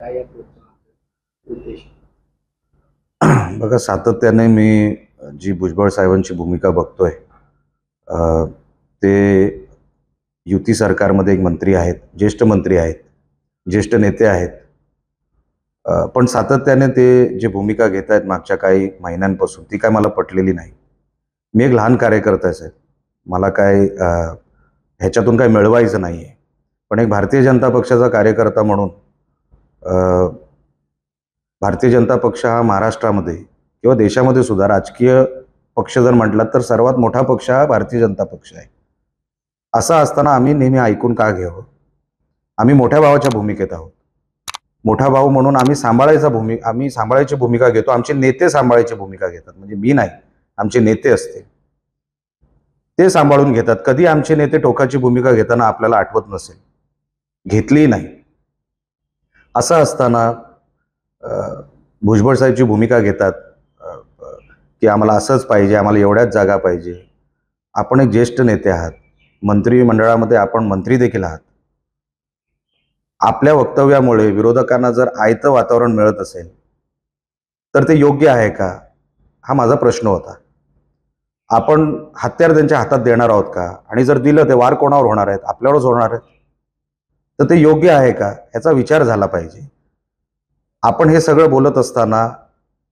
काय या प्रोत्साहनाचा उद्देश? बघा, सातत्याने मी जी भुजबळ साहेबांची भूमिका बघतोय, ते युती सरकारमध्ये एक मंत्री आहेत, ज्येष्ठ मंत्री आहेत, ज्येष्ठ नेते आहेत. पण सातत्याने ते जे भूमिका घेत आहेत मागच्या काही महिन्यांपासून, ती काय मला पटलेली नाही. मी एक लहान कार्यकर्ता आहे साहेब. मला काय ह्याच्यातून काय मिळवायचं नाही आहे. पण एक भारतीय जनता पक्षाचा कार्यकर्ता म्हणून भारतीय जनता पक्ष हा महाराष्ट्रामध्ये किंवा देशामध्ये सुद्धा राजकीय पक्ष जर म्हटला तर सर्वात मोठा पक्ष हा भारतीय जनता पक्ष आहे. असं असताना आम्ही नेहमी ऐकून का घ्यावं? आम्ही मोठ्या भावाच्या भूमिकेत आहोत. मोठा भाऊ म्हणून आम्ही सांभाळायची भूमिका घेतो. आमचे नेते सांभाळायची भूमिका घेतात. म्हणजे मी नाही, आमचे नेते असते ते सांभाळून घेतात. कधी आमचे नेते टोकाची भूमिका घेताना आपल्याला आठवत नसेल, घेतलीही नाही. असं असताना भुजबळ साहेबची भूमिका घेतात की आम्हाला असंच पाहिजे, आम्हाला एवढ्याच जागा पाहिजे. आपण एक ज्येष्ठ नेते आहात, मंत्रिमंडळामध्ये आपण मंत्री देखील आहात. आपल्या वक्तव्यामुळे विरोधकांना जर आयतं वातावरण मिळत असेल तर ते योग्य आहे का, हा माझा प्रश्न होता. आपण हत्यार त्यांच्या हातात देणार आहोत का? आणि जर दिलं ते वार कोणावर होणार आहेत? आपल्यावरच होणार आहेत. तर ते योग्य आहे का, ह्याचा विचार झाला पाहिजे. आपण हे सगळं बोलत असताना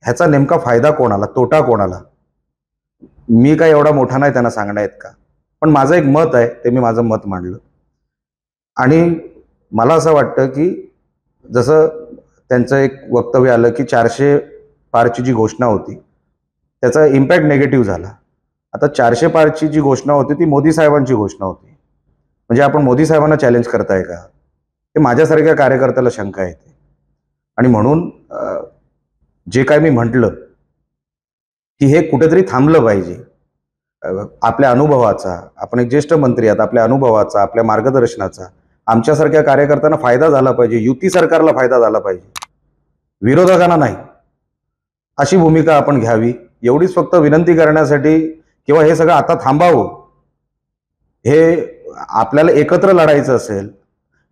ह्याचा नेमका फायदा कोणाला, तोटा कोणाला? मी काय एवढा मोठा नाही त्यांना सांगण्यात का, पण माझं एक मत आहे, ते मी माझं मत मांडलं. आणि मला असं वाटतं की जसं त्यांचं एक वक्तव्य आलं की 400 पारची जी घोषणा होती त्याचा इम्पॅक्ट निगेटिव्ह झाला. आता 400 पारची जी घोषणा होती ती मोदी साहेबांची घोषणा होती. म्हणजे आपण मोदी साहेबांना चॅलेंज करताय का, हे माझ्यासारख्या कार्यकर्त्याला शंका येते. आणि म्हणून जे काय मी म्हटलं की हे कुठेतरी थांबलं पाहिजे. आपल्या अनुभवाचा, आपण एक ज्येष्ठ मंत्री आहात, आपल्या अनुभवाचा, आपल्या मार्गदर्शनाचा आमच्यासारख्या कार्यकर्त्यांना फायदा झाला पाहिजे. युती सरकारला फायदा झाला पाहिजे, विरोधकांना नाही. अशी भूमिका आपण घ्यावी, एवढीच फक्त विनंती करण्यासाठी. किंवा हे सगळं आता थांबावं. हे आपल्याला एकत्र लढायचं असेल,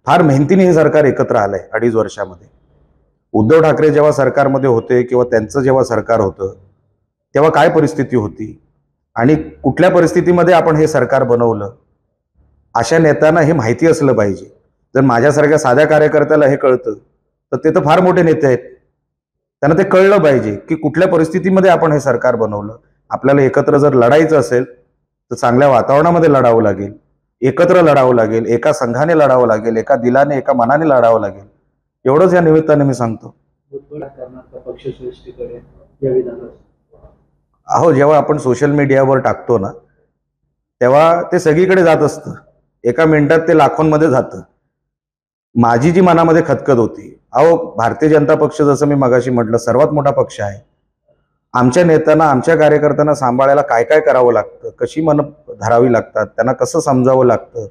फार मेहनतीने हे सरकार एकत्र आलंय 2.5 वर्षामध्ये. उद्धव ठाकरे जेव्हा सरकारमध्ये होते किंवा त्यांचं जेव्हा सरकार होतं तेव्हा काय परिस्थिती होती आणि कुठल्या परिस्थितीमध्ये आपण हे सरकार बनवलं, अशा नेत्यांना हे माहिती असलं पाहिजे. जर माझ्यासारख्या साध्या कार्यकर्त्याला हे कळतं तर ते तर फार मोठे नेते आहेत. त्यांना ते कळलं पाहिजे की कुठल्या परिस्थितीमध्ये आपण हे सरकार बनवलं. आपल्याला एकत्र जर लढायचं असेल तर चांगल्या वातावरणामध्ये लढावं लागेल, एकत्र लढावं लागेल, एका संघाने लढावं लागेल, एका दिलाने, एका मनाने लढावं लागेल. एवढंच या निमित्ताने मी सांगतो. पक्षश्रेष्ठीकडे या विधानात अहो, जेव्हा आपण सोशल मीडियावर टाकतो ना तेव्हा ते सगळीकडे जात असतं. एका मिनिटात ते लाखोंमध्ये जातं. माझी जी मनामध्ये खतखत होती, अहो भारतीय जनता पक्ष जसं मी मगाशी म्हटलं सर्वात मोठा पक्ष आहे. आमच्या नेत्यांना, आमच्या कार्यकर्त्यांना सांभाळायला काय काय करावं लागतं, कशी मन धरावी लागतात, त्यांना कसं समजावं लागतं,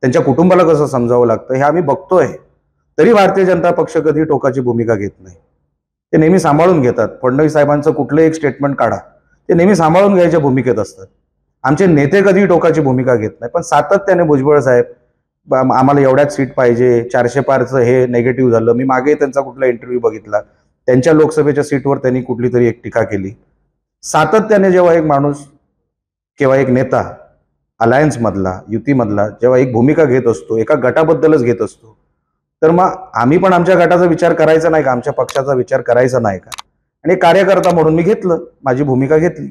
त्यांच्या कुटुंबाला कसं समजावं लागतं, हे आम्ही बघतोय. तरी भारतीय जनता पक्ष कधी टोकाची भूमिका घेत नाही. ते नेहमी सांभाळून घेतात. फडणवीस साहेबांचं कुठलं एक स्टेटमेंट काढा, ते नेहमी सांभाळून घ्यायच्या भूमिकेत असतात. आमचे नेते कधी टोकाची भूमिका घेत नाही. पण सातत्याने भुजबळ साहेब आम्हाला एवढ्याच सीट पाहिजे, 400 पारचं हे नेगेटिव्ह झालं. मी मागे त्यांचा कुठला इंटरव्ह्यू बघितला, त्यांच्या लोकसभेच्या सीटवर त्यांनी कुठली तरी एक टीका केली. सातत्याने जेव्हा एक माणूस किंवा एक नेता अलायन्समधला, युतीमधला जेव्हा एक भूमिका घेत असतो, एका गटाबद्दलच घेत असतो, तर मग आम्ही पण आमच्या गटाचा विचार करायचा नाही का, आमच्या पक्षाचा विचार करायचा नाही का? आणि कार्यकर्ता म्हणून मी घेतलं, माझी भूमिका घेतली.